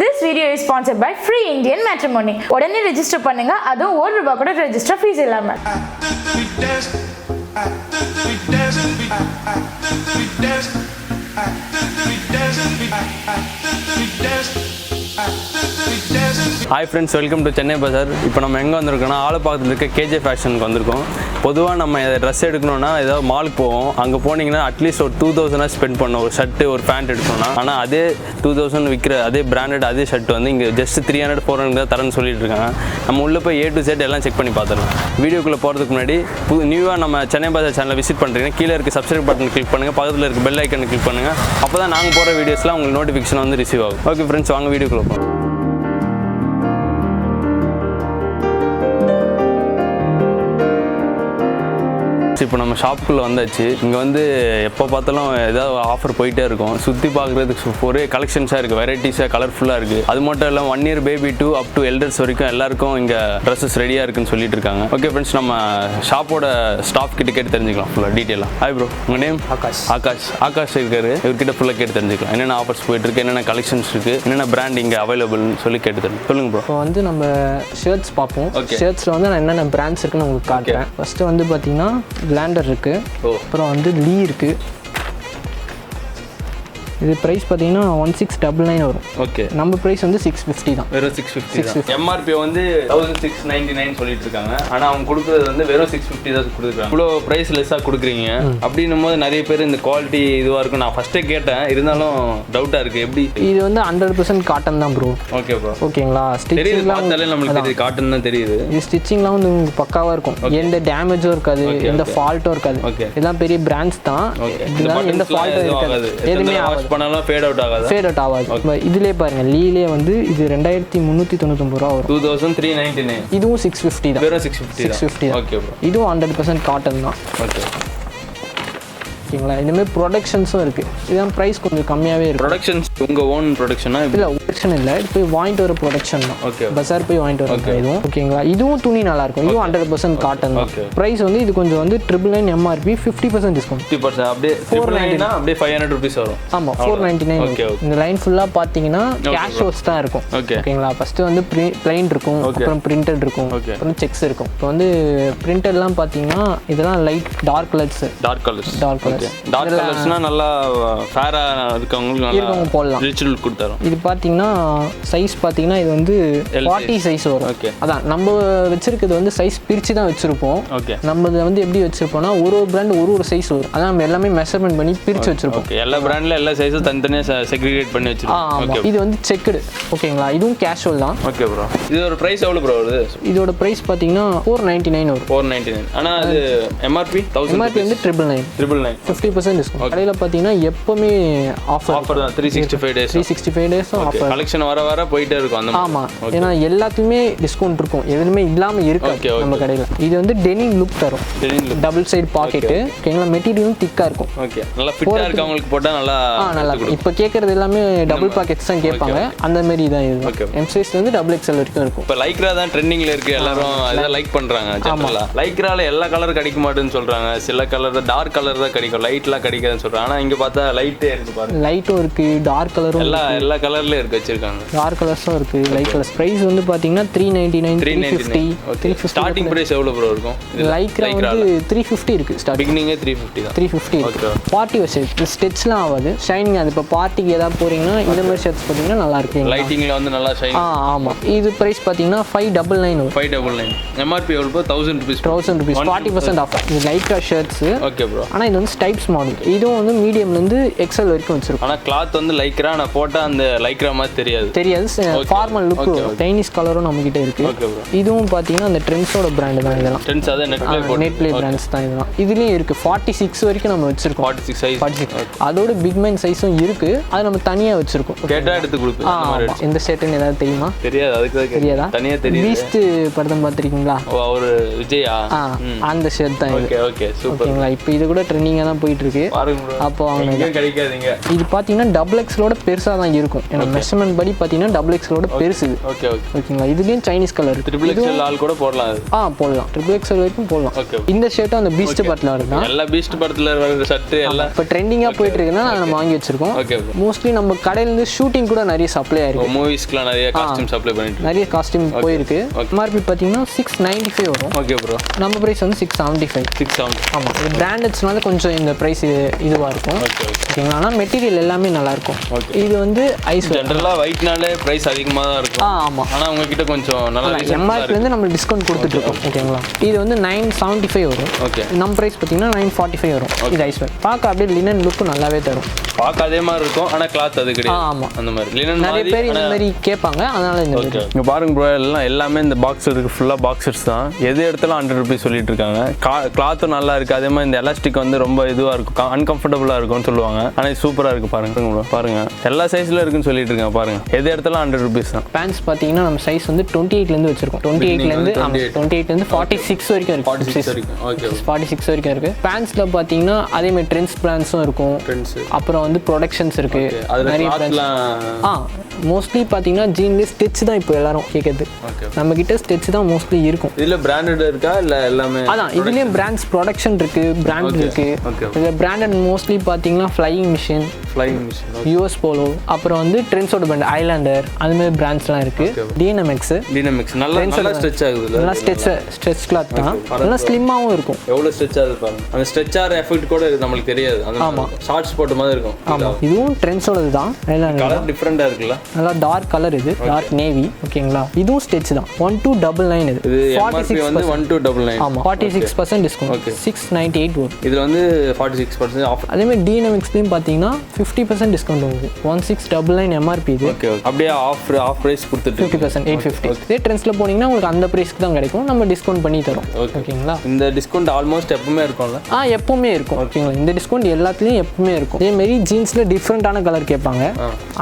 This video is sponsored by Free Indian Matrimony. உடனே register பண்ணுங்க, அதுவும் ₹1 கூட ரெஜிஸ்டர் ஃபீஸ் இல்லாம. Hi friends, welcome to Chennai Bazaar. இப்போ நம்ம எங்கே வந்திருக்கோம்னா ஆலப்பாக்கத்தில் இருக்க கேஜே ஃபேஷனுக்கு வந்திருக்கோம். பொதுவாக நம்ம ட்ரெஸ் எடுக்கணும்னா ஏதாவது மாலுக்கு போவோம். அங்கே போனீங்கன்னா அட்லீஸ்ட் ஒரு 2000 ஸ்பெண்ட் பண்ணோம் ஒரு ஷர்ட்டு ஒரு பேண்ட் எடுக்கணும்னா. ஆனால் அதே 2000 விற்கிற அதே பிராண்டட் அதே ஷர்ட் வந்து இங்கே ஜஸ்ட் 300-400 தான் தரேன்னு சொல்லிட்டு இருக்காங்க. நம்ம உள்ளே போய் A to Z எல்லாம் செக் பண்ணி பார்த்துடலாம். வீடியோக்குள்ளே போகிறதுக்கு முன்னாடி நியூவாக நம்ம சென்னை பஜார் சேனலை விசிட் பண்ணுறீங்கன்னா கீழே இருக்க சப்ஸ்கிரைப் பட்டன் கிளிக் பண்ணுங்கள், பக்கத்தில் இருக்க பெல் ஐக்கனை கிளிக் பண்ணுங்கள். அப்போ தான் நாங்கள் போகிற வீடியோஸ்லாம் உங்களுக்கு நோட்டிஃபிகேஷன் வந்து ரிசீவ் ஆகும். ஓகே ஃப்ரெண்ட்ஸ், வாங்க வீடியோக்குள்ளே போகிறோம். இப்போ நம்ம ஷாப்புக்குள்ளே வந்தாச்சு. இங்கே வந்து எப்போ பார்த்தாலும் ஏதாவது ஆஃபர் போயிட்டே இருக்கும். சுற்றி பார்க்குறதுக்கு ஒரே கலெக்ஷன்ஸாக இருக்குது, வெரைட்டிஸாக கலர்ஃபுல்லாக இருக்குது. அது மட்டும் இல்லாமல் 1 year baby to up to elders வரைக்கும் எல்லாருக்கும் இங்கே ட்ரெஸ்ஸஸ் ரெடியாக இருக்குன்னு சொல்லிட்டு இருக்காங்க. ஓகே ஃப்ரெண்ட்ஸ், நம்ம ஷாப்போட ஸ்டாஃப் கிட்ட கேட்டு தெரிஞ்சுக்கலாம் ஃபுல்லாக டீட்டெயிலாக. ஹாய் ப்ரோ, உங்கள் நேம்? ஆகாஷ் இருக்காரு. இவர்கிட்ட ஃபுல்லாக கேட்டு தெரிஞ்சுக்கலாம் என்னென்ன ஆஃபர்ஸ் போயிட்டு இருக்கு, என்னென்ன கலெக்ஷன்ஸ் இருக்குது, என்னென்ன பிராண்ட் இங்கே அவைலபிள்னு சொல்லி கேட்டு தெரிஞ்சு சொல்லுங்க ப்ரோ. இப்போ வந்து நம்ம ஷர்ட்ஸ் பார்ப்போம். ஷர்ட்ஸில் வந்து நான் என்னென்ன பிராண்ட்ஸ் இருக்குன்னு உங்களுக்கு காட்டுறேன். ஃபஸ்ட்டு வந்து பார்த்தீங்கன்னா கிளாண்டர் இருக்குது, அப்புறம் வந்து லீ இருக்குது. இது ப்ரைஸ் பார்த்தீங்கன்னா 1699 வரும். ஓகே, நம்ம ப்ரைஸ் வந்து 650 தான். வெறும் 650. எம்ஆர்பி வந்து 1699 சொல்லிட்டு இருக்காங்க. ஆனால் அவங்க கொடுக்குறது வந்து வெறும் 650 தான் கொடுக்குறாங்க. இவ்வளோ ப்ரைஸ் லெஸ்ஸாக கொடுக்குறீங்க அப்படின்னும் போது நிறைய பேர் இந்த குவாலிட்டி இதுவாக இருக்கும். நான் ஃபஸ்ட்டே கேட்டேன், இருந்தாலும் டவுட்டாக இருக்குது. எப்படி இது வந்து 100% காட்டன் தான் ப்ரோ. ஓகே ப்ரோ, ஓகேங்களா. ஸ்டிச்சிங்லாம் நம்மளுக்கு இது காட்டன் தான் தெரியுது. இது ஸ்டிச்சிங்லாம் வந்து உங்களுக்கு பக்காவாக இருக்கும். எந்த டேமேஜும் இருக்காது, எந்த ஃபால்ட்டும் இருக்காது. இதெல்லாம் பெரிய பிராண்ட்ஸ் தான், எந்த ஃபால்ட்டும் இருக்காது, எதுவுமே பண்ணாலும் ஃபேட் அவுட் ஆகாது. இதுலயே பாருங்க, லீலே வந்து இது 2399 ரூபா வரும். 2399. இதுவும் 650 தான். வெறும் 650. ஓகே ப்ரோ, இதுவும் 100% காட்டன் தான். ஓகே ஓகேங்களா. இனிமேல் ப்ரொடக்ஷன்ஸும் இருக்குது. இதுதான் ப்ரைஸ் கொஞ்சம் கம்மியாகவே இருக்குது. ப்ரொடக்ஷன்ஸ் உங்கள் ஓன் ப்ரொடக்ஷனா? இல்லை, ப்ரொடக்ஷன் இல்லை, இது போய் வாங்கிட்டு வர ப்ரொடக்ஷன் தான். ஓகே, பஸார் போய் வாங்கிட்டு வர இதுவும். ஓகேங்களா. இதுவும் துணி நல்லாயிருக்கும். இதுவும் 100% காட்டன் தான். ப்ரைஸ் வந்து இது கொஞ்சம் வந்து 999 எம்ஆர்பி, 50% டிஸ்கவுண்ட். 50% அப்படியே 499 அப்படியே 500 rupees வரும். ஆமாம், 499. ஓகே, இந்த லைன் ஃபுல்லாக பார்த்தீங்கன்னா கேஷ் ஷோஸ் தான் இருக்கும். ஓகேங்களா. ஃபஸ்ட்டு வந்து பிளைன் இருக்கும், அப்புறம் பிரிண்டட் இருக்கும், அப்புறம் செக்ஸ் இருக்கும். இப்போ வந்து பிரிண்டட்லாம் பார்த்தீங்கன்னா இதெல்லாம் light dark colours. Dark colours நல்லா ஃபேரா இருக்கவங்களுக்கு நல்லா போடலாம், ரிச்சுவல் கொடுத்தாரும். இது பார்த்தீங்கன்னா சைஸ் பார்த்தீங்கன்னா இது வந்து 40 சைஸ் வரும். ஓகே, அதான் நம்ம வச்சிருக்கிறது வந்து சைஸ் பிரித்து தான் வச்சிருப்போம். ஓகே, நம்ம வந்து எப்படி வச்சிருப்போம்னா ஒரு பிராண்ட் ஒரு சைஸ் வரும். அதான் நம்ம எல்லாமே மெஷர்மெண்ட் பண்ணி பிரித்து வச்சிருப்போம். ஓகே, எல்லா பிராண்ட்ல எல்லா சைஸும் தனித்தனியாக செக்ரிகேட் பண்ணி வச்சிருக்கோம். ஓகே, இது வந்து செக்குடு. ஓகேங்களா. இதுவும் கேஷுவல் தான். ஓகே ப்ரோ, இதோட பிரைஸ் எவ்வளோ ப்ரோ வருது? இதோட பிரைஸ் பார்த்தீங்கன்னா 499 வரும். 499. ஆனால் அது எம்ஆர்பி 1000. எம்ஆர்பி வந்து 999. 50% டிஸ்கவுண்ட். கடையில் பார்த்தீங்கன்னா எப்பவுமே ஆஃபர் தான். 365 days ஆஃபர். கலெக்ஷன் வர போயிட்டே இருக்கும் அந்த. ஆமாம், ஏன்னா எல்லாத்துக்குமே டிஸ்கவுண்ட் இருக்கும், எதுவுமே இல்லாமல் இருக்கு நம்ம கடையில். இது வந்து டெனிம் லுக் தரும். Double side packet. ஓகேங்களா. மெட்டீரியலும் திக்காக இருக்கும். ஓகே, நல்லா ஃபிட்டாக இருக்கு. அவங்களுக்கு போட்டால் நல்லா இருக்கும். இப்போ கேட்கறது எல்லாமே டபுள் பாக்கெட்ஸ் தான் கேட்பாங்க. அந்த மாதிரி தான் இது. எம் சைஸ்ல இருந்து XXL வரைக்கும் இருக்கும். இப்போ லைக்ரா தான் ட்ரெண்டிங்ல இருக்கு, எல்லாரும் அதை லைக் பண்றாங்க. ஜெனரலா லைக்ரால எல்லா கலர் கிடைக்க மாட்டேன்னு சொல்றாங்க. சில கலர் டார்க் கலர் தான் கிடைக்கும், லைட்லாம் கிடைக்காதுன்னு சொல்றாங்க. ஆனா இங்க பார்த்தா லைட்டே இருக்கு பாருங்க. லைட்டும் இருக்கு, டார்க் கலரும் எல்லா கலர்லயும் இருக்கு வச்சிருக்காங்க. டார்க் கலர்ஸும் இருக்கு, லைட் கலர்ஸ். பிரைஸ் வந்து பாத்தீங்கன்னா 399, 350. ஸ்டார்டிங் பிரைஸ் எவ்வளவு ப்ரோ இருக்கும்? லைக்ரா வந்து 350 இருக்கு. பிகினிங்கே 350 தான். 350. பார்ட்டி வேர் ஷர்ட் ஸ்டிச்லாம் ஆகாது, ஷைனிங். அது இப்போ பார்ட்டிக்கு ஏதாவது போறீங்கன்னா இந்த மாதிரி ஷர்ட்ஸ் பார்த்தீங்கன்னா நல்லா இருக்கு. லைட்டிங்ல வந்து நல்லா ஷைன். ஆமா. இது பிரைஸ் பார்த்தீங்கன்னா 599 வரும். 599. எம்ஆர்பி எவ்வளவு? 1000 rupees. 40% ஆஃபர். இது லைக்ரா ஷர்ட்ஸ். Okay bro. ஆனா இது வந்து ஸ்டைப்ஸ் மாடல். இதுவும் வந்து மீடியம்ல இருந்து XL வரைக்கும் வச்சிருக்கோம். ஆனா கிளாத் வந்து லைக்ரா, நான் போட்டா அந்த லைக்ரா மாதிரி தெரியாது. Formal look. சைனீஸ் கலரும் நம்ம கிட்ட இருக்கு. இதுவும் பாத்தீங்கன்னா அந்த ட்ரெண்ட்ஸோட பிராண்ட் தான். இதெல்லாம் ட்ரெண்ட்ஸ் அத நெட் ப்ளே பிராண்ட்ஸ் தான். இதெல்லாம் இதுலயும் இருக்கு. 46 வரைக்கும் நம்ம வச்சிருக்கோம். 46 சைஸ். 46. அதோட பிக் மேன் சைஸும் இருக்கு, அது நம்ம தனியா வச்சிருக்கோம். கேட்டா எடுத்து கொடுப்போம். இந்த ஷர்ட்னு ஏதாவது தெரியுமா? தெரியாது. அதுக்கு தெரியாதா? தனியா தெரியும். பீஸ்ட் படம் பாத்திருக்கீங்களா? அவர் விஜயா, அந்த ஷர்ட் தான். Okay, super. ஓகேங்களா. இப்போ இது கூட ட்ரெண்டிங்கா தான் தான் போயிட்டு இருக்கு. அப்போ அவங்க கிடைக்காதீங்க. இது பார்த்தீங்கன்னா டபுள் எக்ஸலோட பெருசாக தான் இருக்கும். ஏன்னா மெஷர்மெண்ட் படி பார்த்தீங்கன்னா டபுள் எக்ஸலோட பெருசு இது. ஓகேங்களா. இதுலேயும் சைனீஸ் கலர் இருக்கு. ட்ரிபிள் எக்ஸ்எல் ஆல் கூட போடலாம். போடலாம். ட்ரிபிள் எக்ஸல் வரைக்கும் போடலாம். இந்த ஷர்ட்டும் அந்த பீஸ்ட் படத்தில் வருது. எல்லா பீஸ்ட் படத்தில் வர ஷர்ட் எல்லாம் இப்போ ட்ரெண்டிங்காக போயிட்டு இருக்குன்னா நம்ம வாங்கி வச்சிருக்கோம். மோஸ்ட்லி நம்ம கடையிலேருந்து ஷூட்டிங் கூட நிறைய சப்ளை ஆயிருக்கு. மூவிஸ்க்குலாம் நிறைய காஸ்டியூம் சப்ளை பண்ணிட்டு நிறைய காஸ்டியூம் போயிருக்கு. எம்ஆர்பி பார்த்தீங்கன்னா 695 வரும். Okay bro. நம்ம ப்ரைஸ் வந்து 675. ஆமாம். இது பிராண்டட்ஸ்னால கொஞ்சம் இந்த ப்ரைஸ் இதுவாக இருக்கும். ஓகேங்களா. ஆனால் மெட்டீரியல் எல்லாமே நல்லாயிருக்கும். இது வந்து ஐஸ் ஜென்ரலாக ஒயிட்னாலே ப்ரைஸ் அதிகமாக தான் இருக்கும். ஆமாம். ஆனால் உங்ககிட்ட கொஞ்சம் நல்லா எம்ஆர்பிலேருந்து நம்ம டிஸ்கவுண்ட் கொடுத்துட்ருக்கோம். ஓகேங்களா. இது வந்து 975 வரும். ஓகே. நம்ம ப்ரைஸ் பார்த்தீங்கன்னா 945 வரும். இது ஐஸ்வேர் பார்க்க அப்படியே லினன் லுக்கு நல்லாவே தரும். பார்க்க அதே மாதிரி இருக்கும், ஆனால் கிளாத் அது கிடையாது. ஆமாம். அந்த மாதிரி லினன் நிறைய பேர் இந்த மாதிரி கேட்பாங்க. அதனால இந்த இங்கே பாருங்க ப்ரோ, எல்லாமே இந்த பாக்ஸ் இருக்கு, ஃபுல்லாக பாக்ஸர்ஸ் தான். எது இடத்துல 100 ருபீஸ் சொல்லிட்டு இருக்காங்க. கிளாத்தும் நல்லா இருக்கு. அதே மாதிரி இந்த எலாஸ்டிக் வந்து ரொம்ப இதுவாக இருக்கும், அன்கம்ஃபர்டபுளாக இருக்கும்னு சொல்லுவாங்க. ஆனால் இது சூப்பராக இருக்கு பாருங்க ப்ரோ. பாருங்க எல்லா சைஸ்ல இருக்குன்னு சொல்லிட்டு இருக்காங்க. பாருங்க எது இடத்துல 100 ருபீஸ் தான். பேண்ட்ஸ் பார்த்தீங்கன்னா நம்ம சைஸ் வந்து 28லேருந்து வச்சிருக்கோம். 28லேருந்து 46 வரைக்கும் இருக்கு. 46 வரைக்கும் இருக்கு. பேண்ட்ஸ்ல பார்த்தீங்கன்னா அதே மாதிரி ட்ரெண்ட்ஸ் பிராண்ட்ஸும் இருக்கும். அப்புறம் வந்து ப்ரொடக்ஷன்ஸ் இருக்கு. நிறைய மோஸ்ட்லி பார்த்தீங்கன்னா ஜீன்லேயே ஸ்டிச் தான் இப்போ எல்லாரும் கேட்குறது. நம்ம கிட்ட ஸ்டிச் தான் மோஸ்ட்லி இருக்கும். இதில் பிராண்டட் இருக்கா இல்லை எல்லாமே? அதான் இதுலேயும் பிராண்ட்ஸ் ப்ரொடக்ஷன் இருக்கு, பிராண்ட் இருக்கு. இதில் பிராண்டட் மோஸ்ட்லி பார்த்தீங்கன்னா ஃப்ளையிங் மிஷின், யூஎஸ் போலோ, அப்புறம் வந்து ட்ரெண்ட்ஸோட பிராண்ட் ஐலாண்டர், அது மாதிரி பிராண்ட்ஸ்லாம் இருக்கு. டிஎன்எம்எக்ஸ் நல்லா ஸ்ட்ரெச் ஆகுது. நல்லா ஸ்ட்ரெச் கிளாத் தான். நல்லா ஸ்லிம்மாகவும் இருக்கும். எவ்வளோ ஸ்ட்ரெச் ஆகுது பாருங்க. அந்த ஸ்ட்ரெச் ஆகிற எஃபெக்ட் கூட நம்மளுக்கு தெரியாது. ஆமாம். ஷார்ட்ஸ் போட்ட மாதிரி இருக்கும். ஆமாம். இதுவும் ட்ரெண்ட்ஸோடது தான். ஐலாண்டர் கலர் டிஃப்ரெண்டாக இருக்குல்ல. நல்லா டார்க் கலர். இது டார்க் நேவி. ஓகேங்களா. இதுவும் ஸ்டிச் தான். 1299 இது. 1299. ஆமாம். 46% டிஸ்கவுண்ட். 698 வரும். இதில் வந்து 46% ஆஃப். அதே மாதிரி டிஎன்எம்எக்ஸ்லையும் பார்த்தீங்கன்னா 50% டிஸ்கவுண்ட் உங்களுக்கு. 1699 எம்ஆர்பி இது. அப்படியே ஆஃப் பிரைஸ் கொடுத்துட்டு 50%, 850. இதே ட்ரெண்ட்ஸில் போனீங்கன்னா உங்களுக்கு அந்த ப்ரைஸ்க்கு தான் கிடைக்கும். நம்ம டிஸ்கவுண்ட் பண்ணி தரோம். ஓகேங்களா. இந்த டிஸ்கவுண்ட் ஆல்மோஸ்ட் எப்பவுமே இருக்கும்ல? எப்பவுமே இருக்கும். ஓகேங்களா. இந்த டிஸ்கவுண்ட் எல்லாத்துலேயும் எப்பவுமே இருக்கும். அதே மாதிரி ஜீன்ஸில் டிஃப்ரெண்ட்டான கலர் கேட்பாங்க.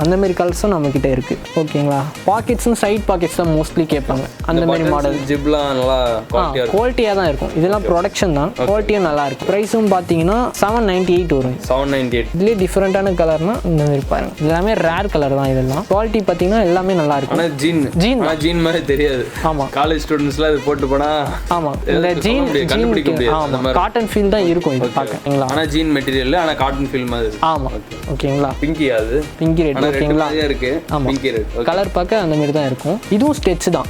அந்த மாதிரி கலர்ஸும் நம்ம கிட்ட இருக்கு. ஓகேங்களா. பாக்கெட்ஸும் சைட் பாக்கெட்ஸ் தான் மோஸ்ட்லி கேட்பாங்க. அந்த மாதிரி மாடல் ஜிப்லாம் நல்லா குவாலிட்டியாக தான் இருக்கும். இதெல்லாம் ப்ரொடக்ஷன் தான். குவாலிட்டியும் நல்லா இருக்கும். ப்ரைஸும் பார்த்தீங்கன்னா 798 வரும். 798. இதுலேயே டிஃப்ரெண்ட்டான கலர்னா இந்த மாதிரி பாருங்க. எல்லாமே ரேர் கலர் தான். இதெல்லாம் குவாலிட்டி பார்த்தீங்கன்னா எல்லாமே நல்லா இருக்கும். ஆனால் ஜீன் மாதிரி தெரியாது. ஆமாம். காலேஜ் ஸ்டூடெண்ட்ஸ்லாம் இது போட்டு போனா ஆமாம். இந்த ஜீன் காட்டன் ஃபீல் தான் இருக்கும் இது பார்க்கங்களா. ஆனால் ஜீன் மெட்டீரியல், ஆனால் காட்டன் ஃபீல் மாதிரி. ஆமாம். ஓகேங்களா. பிங்கி அது பிங்கி ரெட். ஓகேங்களா. இருக்கு. ஆமாம். கலர் பார்க்க அந்த மாதிரி தான் இருக்கும். இதுவும் ஸ்டிச் தான்.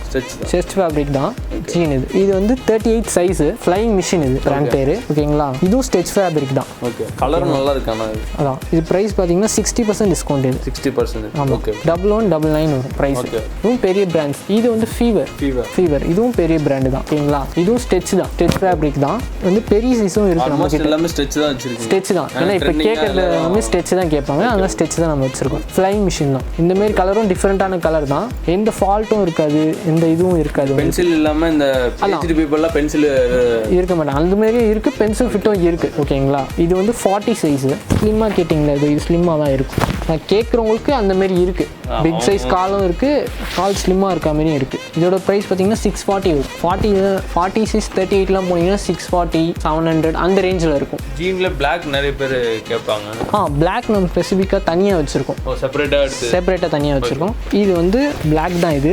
ஸ்டிச் ஃபேப்ரிக் தான். ஜீன் இது வந்து 38 சைஸ். ஃப்ளையிங் மிஷின் இது பிராண்ட் பேரு. ஓகேங்களா. இதுவும் ஸ்டிச் ஃபேப்ரிக் தான். ஓகே. கலர் நல்லா இருக்கு. ஆனால் அதான் இது பிரைஸ் பார்த்தீங்கன்னா 60% டிஸ்கவுண்ட். இது 60%. ஆமாம். 1199 வரும் பிரைஸ். இதுவும் பெரிய பிராண்ட்ஸ். இது வந்து ஃபீவர். இதுவும் பெரிய பிராண்டு தான். ஓகேங்களா. இதுவும் ஸ்டிச் தான். ஸ்டிச் ஃபேப்ரிக் தான். வந்து பெரிய சைஸும் இருக்கு. நம்ம கிட்ட எல்லாமே ஸ்டிச் தான் வச்சிருக்கோம். ஸ்டிச் தான். ஏன்னா இப்போ கேட்கறது எல்லாமே ஸ்டிச் தான் கேட்பாங்க. அதனால ஸ்டிச் தான் நம்ம வச்சிருக்கோம். ஃப்ளைங் மிஷின் தான். இந்த மாதிரி கலரும் டிஃப்ரெண்டான கலர் தான். எந்த ஃபால்ட்டும் இருக்காது, எந்த இதுவும் இருக்காது. பென்சில் இல்லாம இந்த PhD பீப்பிள்லாம் பென்சில் இருக்க மாட்டாங்க. அந்த மாதிரி இருக்கு. பென்சில் ஃபிட்டும் இருக்கு. ஓகேங்களா. இது வந்து 40 சைஸ். ஸ்லிம்மா கேட்டிங்களா. இது ஸ்லிம்மா தான் இருக்கும். நான் கேட்குறவங்களுக்கு அந்த மாதிரி இருக்கு. பிக் சைஸ் காலும் இருக்கு, கால் ஸ்லிம்மா இருக்க மாதிரியும் இருக்கு. இதோட ப்ரைஸ் பார்த்தீங்கன்னா 640 வரும். 40 சைஸ் 38லாம் போனீங்கன்னா 640, 700 அந்த ரேஞ்சில் இருக்கும். ஜீன்ல பிளாக் நிறைய பேர் கேட்பாங்க. பிளாக் நம்ம ஸ்பெசிஃபிக்காக தனியாக வச்சிருக்கோம். செப்பரேட்டாக தனியாக வச்சிருக்கோம். இது வந்து பிளாக் தான். இது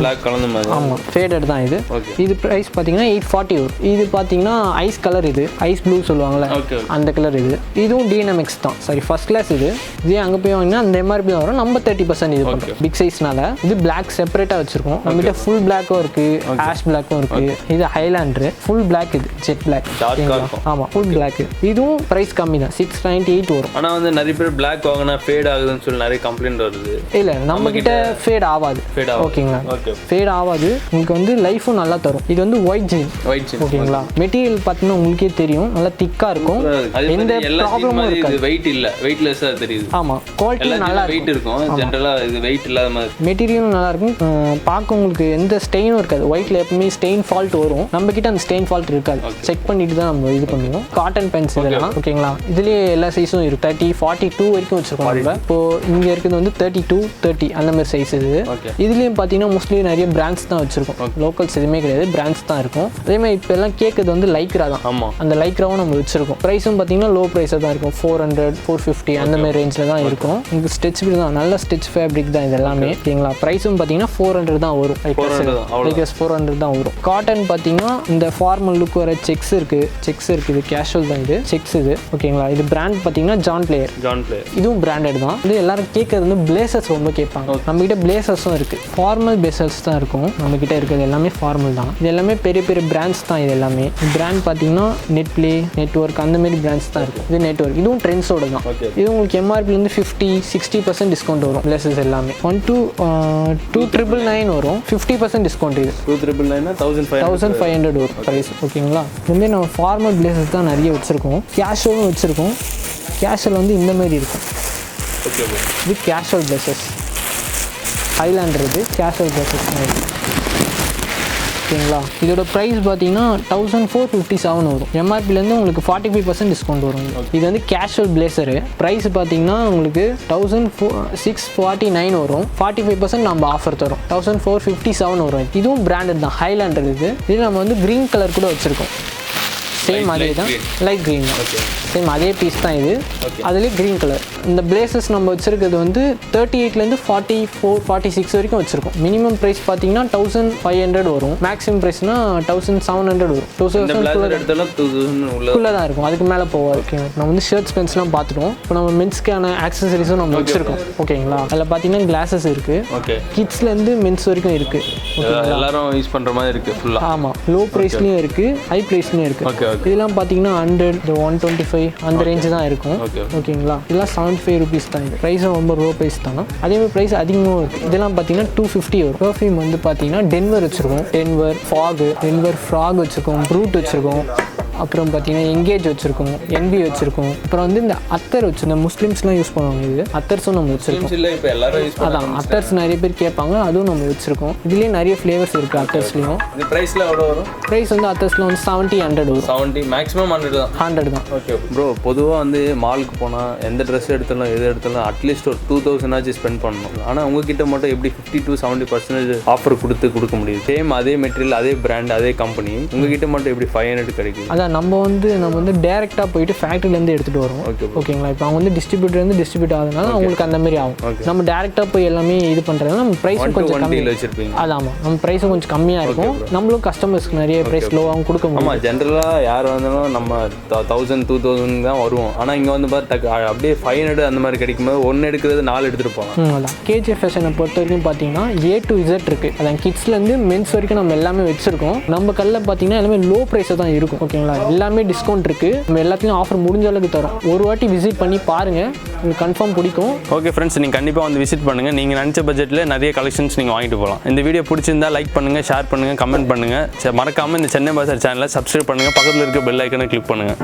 பிளாக் கலந்த மாதிரி. ஆமாம். ஃபேடட் தான் இது. இது ப்ரைஸ் பார்த்தீங்கன்னா 840 வரும். இது பார்த்தீங்கன்னா ஐஸ் கலர். இது ஐஸ் ப்ளூ சொல்லுவாங்கல்ல, அந்த கலர். இது இதுவும் டிஎன்எம்எக்ஸ் தான். Sorry, first class. இது இதே அங்கே போய் வாங்கினா அந்த எம்ஆர்பி தான் வரும். நம்ம 30% இது பண்ணுறோம். பிக் சைஸ்னால இது பிளாக் செப்பரேட்டாக வச்சிருக்கோம். நம்மகிட்ட ஃபுல் பிளாக்கும் இருக்கு, ஆஷ் பிளாக்கும் இருக்கு. இது ஹைலாண்டர் ஃபுல் பிளாக். இது ஜெட் பிளாக். ஆமாம், ஃபுல் பிளாக். இதுவும் ப்ரைஸ் கம்மி தான். 698 வரும். ஆனால் வந்து நிறைய பேர் பிளாக் வாங்கினா ஃபேட் ஆகுதுன்னு சொல்லி நிறைய கம்ப்ளைண்ட் வருது. இல்லை, நம்ம கிட்ட ஃபேட் ஆகாது. ஓகேங்களா. ஃபேட் ஆகாது. உங்களுக்கு வந்து லைஃபும் நல்லா தரும். இது வந்து ஒயிட் ஜீன். ஓகேங்களா. மெட்டீரியல் பார்த்தீங்கன்னா உங்களுக்கே தெரியும், நல்லா திக்காக இருக்கும். எந்த ப்ராப்ளமும் இருக்காது. வெயிட் இல்லை, வெயிட்லெஸ்ஸாக தெரியுது. ஆமாம். குவாலிட்டி நல்லா வெயிட் இருக்கும். ஜென்ரலாக இது வெயிட் இல்லாத மாதிரி. மெட்டீரியலும் நல்லா இருக்கும். பார்க்க பார்க்க உங்களுக்கு எந்த ஸ்டெயினும் இருக்காது. ஒயிட்டில் எப்பவுமே ஸ்டெயின் ஃபால்ட் வரும், நம்ம கிட்ட அந்த ஸ்டெயின் ஃபால்ட் இருக்காது. செக் பண்ணிட்டு தான் நம்ம இது பண்ணுவோம். காட்டன் பேண்ட்ஸ் இதெல்லாம் ஓகேங்களா. இதுலேயே எல்லா சைஸும் இருக்கு. 30, 42 வரைக்கும் வச்சிருக்கோம் நம்ம. இப்போ இங்கே இருக்குது வந்து 32, 30 அந்த மாதிரி சைஸ் இது. இதுலேயும் பார்த்தீங்கன்னா மோஸ்ட்லி நிறைய பிராண்ட்ஸ் தான் வச்சிருக்கோம். லோக்கல்ஸ் எதுவுமே கிடையாது, பிராண்ட்ஸ் தான் இருக்கும். அதே மாதிரி இப்போ எல்லாம் கேட்குறது வந்து லைக்ரா தான். அந்த லைக்ராவும் நம்ம வச்சிருக்கோம். ப்ரைஸும் பார்த்தீங்கன்னா லோ ப்ரைஸாக தான் இருக்கும். 400, 450 அந்த மாதிரி ரேஞ்சில் தான் இருக்கும். உங்களுக்கு ஸ்டிச் தான் நல்ல ஸ்டிச் ஃபேப்ரிக் தான் இது எல்லாமே ஓகேங்களா. ப்ரைஸும் பார்த்தீங்கன்னா 400 தான் வரும். 400 தான் வரும். காட்டன் பார்த்தீங்கன்னா இந்த ஃபார்மல் லுக் வர செக்ஸ் இருக்குது. கேஷுவல் தான் இது. செக்ஸ் இது ஓகேங்களா. இது பிராண்ட் பார்த்தீங்கன்னா ஜான் பிளேயர். இதுவும் பிராண்டட் தான். இது எல்லாரும் கேட்கறது வந்து பிளேசர்ஸ் ரொம்ப கேட்பாங்க. நம்ம கிட்ட பிளேசர்ஸும் இருக்கு. ஃபார்மல் பிளேசர்ஸ் தான் இருக்கும் நம்ம கிட்ட இருக்கிறது எல்லாமே ஃபார்மல் தான். இது எல்லாமே பெரிய பெரிய பிராண்ட்ஸ் தான். இது எல்லாமே பிராண்ட் பார்த்தீங்கன்னா நெட்ப்ளே, நெட்வொர்க் அந்த மாதிரி பிராண்ட்ஸ் தான் இருக்கு. இது நெட்வொர்க், இதுவும் ட்ரெண்ட்ஸோட தான். இது உங்களுக்கு எம்ஆர்பிலேருந்து 50-60% டிஸ்கவுண்ட் வரும். பிளேசஸ் எல்லாமே 2,999 வரும். 50% டிஸ்கவுண்ட். இது 2,999 வரும் ப்ரைஸ் ஓகேங்களா. இதுமாரி நம்ம ஃபார்மல் பிளேசஸ் தான் நிறைய வச்சுருக்கோம். கேஷுவலும் வச்சுருக்கோம். கேஷுவல் வந்து இந்த மாதிரி இருக்கும். இது கேஷுவல் பிளேசஸ். ஹைலாண்டர் இது கேஷுவல் பிளேசஸ் மாதிரி ஓகேங்களா. இதோட ப்ரைஸ் பார்த்தீங்கன்னா 1,457 வரும். எம்ஆர்பிலேருந்து உங்களுக்கு 45% டிஸ்கவுண்ட் வரும். இது வந்து கேஷுவல் பிளேசரு. ப்ரைஸ் பார்த்தீங்கன்னா உங்களுக்கு 1,649 வரும். 45% நம்ம ஆஃபர் தரும். 1,457 வரும். இதுவும் பிராண்டட் தான். ஹைலாண்டர் இது நம்ம வந்து க்ரீன் கலர் கூட வச்சுருக்கோம். சேம் அதே தான், லைட் க்ரீன் தான். சேம் அதே பீஸ் தான் இது. அதுலேயே க்ரீன் கலர். இந்த பிளேசஸ் நம்ம வச்சுருக்கிறது வந்து 38லேருந்து 44, 46 வரைக்கும் வச்சுருக்கோம். மினிமம் ப்ரைஸ் பார்த்தீங்கன்னா 1,500 வரும். மேக்ஸிமம் ப்ரைஸ்னா 1,700 வரும். 2,000 தான் இருக்கும். அதுக்கு மேலே போவாது ஓகேங்க. நம்ம வந்து ஷர்ட்ஸ் பென்ஸ்லாம் பார்த்துட்டோம். இப்போ நம்ம மென்ஸ்க்கான ஆக்சசரிஸும் நம்ம வச்சுருக்கோம் ஓகேங்களா. அதில் பார்த்தீங்கன்னா கிளாஸஸ் இருக்குது. கிட்ஸ்லேருந்து மென்ஸ் வரைக்கும் இருக்குது. எல்லாரும் யூஸ் பண்ணுற மாதிரி இருக்குது ஃபுல்லாக. ஆமாம், லோ ப்ரைஸ்லேயும் இருக்குது, ஹை ப்ரைஸ்லேயும் இருக்குது. இதெல்லாம் பார்த்தீங்கன்னா 100, 125 அந்த ரேஞ்சு தான் இருக்கும் ஓகேங்களா. இதெல்லாம் 75 ருபீஸ் தான். இது ப்ரைஸும் ரொம்ப லோ ப்ரைஸ் தான். அதேமாதிரி ப்ரைஸ் அதிகமாக இருக்குது. இதெல்லாம் பார்த்தீங்கன்னா 250 வரும். பெர்ஃப்யூம் வந்து பார்த்தீங்கன்னா டென்வர் வச்சுருக்கோம். டென்வர் ஃப்ராக் வச்சுருக்கோம். ப்ரூட் வச்சுருக்கோம். அப்புறம் பார்த்தீங்கன்னா எங்கேஜ் வச்சுருக்கோம். என்பி வச்சுருக்கோம். அப்புறம் வந்து இந்த அத்தர் வச்சுருந்தோம். முஸ்லீம்ஸ்லாம் யூஸ் பண்ணுவாங்க. இது அத்தர்ஸும் நம்ம வச்சுருக்கோம். அதான் அத்தர்ஸ் நிறைய பேர் கேட்பாங்க, அதுவும் நம்ம வச்சுருக்கோம். இதுலேயே நிறைய ஃப்ளேவர்ஸ் இருக்குது அத்தர்ஸ்லேயும். இந்த ப்ரைஸில் எவ்வளோ வரும்? ப்ரைஸ் வந்து அத்தர்ஸில் வந்து 70, 100 வரும். 70, மேக்ஸிமம் 100 தான். ஓகே ப்ரோ, பொதுவாக வந்து மாலுக்கு போனால் எந்த ட்ரெஸ் எடுத்தாலும் எது எடுத்தாலும் அட்லீஸ்ட் ஒரு 2,000 ஆச்சு ஸ்பெண்ட் பண்ணணும். ஆனால் உங்ககிட்ட மட்டும் எப்படி 50-70% ஆஃபர் கொடுக்க முடியுது? சேம் அதே மெட்டீரியல், அதே பிராண்ட், அதே கம்பெனி, உங்ககிட்ட மட்டும் எப்படி 500 கிடைக்கும்? நம்ம வந்து டேரெக்டாக போயிட்டு ஃபேக்ட்ரிலேருந்து எடுத்துகிட்டு வரோம் ஓகேங்களா. இப்போ அவங்க வந்து டிஸ்ட்ரிபியூட் ஆகுதுனால அவங்களுக்கு அந்த மாதிரி ஆகும். நம்ம டேரெக்டாக போய் எல்லாமே இது பண்ணுறதுனால நம்ம ப்ரைஸும் கொஞ்சம் கம்மியாக வச்சுருப்பீங்க. அதாம்மா, நம்ம ப்ரைஸும் கொஞ்சம் கம்மியாக இருக்கும். நம்மளும் கஸ்டமர்ஸ்க்கு நிறைய ப்ரைஸ் லோவாகவும் கொடுக்க முடியும். ஆமாம், ஜென்ரலாக யார் வந்தாலும் நம்ம 1,000, 2,000 தான் வருவோம். ஆனால் இங்கே வந்து அப்படியே 500 அந்த மாதிரி கிடைக்கும்போது ஒன்று எடுக்கிறது 4 எடுத்துகிட்டு போகலாம். அதான் கேஜிஎஃப் ஃபேஷனை பொறுத்த வரைக்கும் பார்த்தீங்கன்னா A to Z இருக்குது. அதான் கிட்ஸ்லேருந்து மென்ஸ் வரைக்கும் நம்ம எல்லாமே வச்சுருக்கோம். நம்ம கல்லில் பார்த்தீங்கன்னா எல்லாமே லோ ப்ரைஸாக தான் இருக்கும் ஓகேங்களா. எல்லாமே டிஸ்கவுண்ட் இருக்குது. நம்ம எல்லாத்தையும் ஆஃபர் முடிஞ்ச அளவுக்கு தரோம். ஒரு வாட்டி விசிட் பண்ணி பாருங்கள், உங்களுக்கு கன்ஃபார்ம் பிடிக்கும். ஓகே ஃப்ரெண்ட்ஸ், நீங்கள் கண்டிப்பாக வந்து விசிட் பண்ணுங்கள். நீங்கள் நினச்ச பட்ஜெட்டில் நிறைய கலெக்ஷன்ஸ் நீங்கள் வாங்கிட்டு போகலாம். இந்த வீடியோ பிடிச்சிருந்தா லைக் பண்ணுங்கள், ஷேர் பண்ணுங்கள், கமெண்ட் பண்ணுங்கள். மறக்காமல் இந்த சென்னை பஜார் சேனலை சப்ஸ்கிரைப் பண்ணுங்கள். பக்கத்தில் இருக்க பெல் ஐக்கனை கிளிக் பண்ணுங்கள்.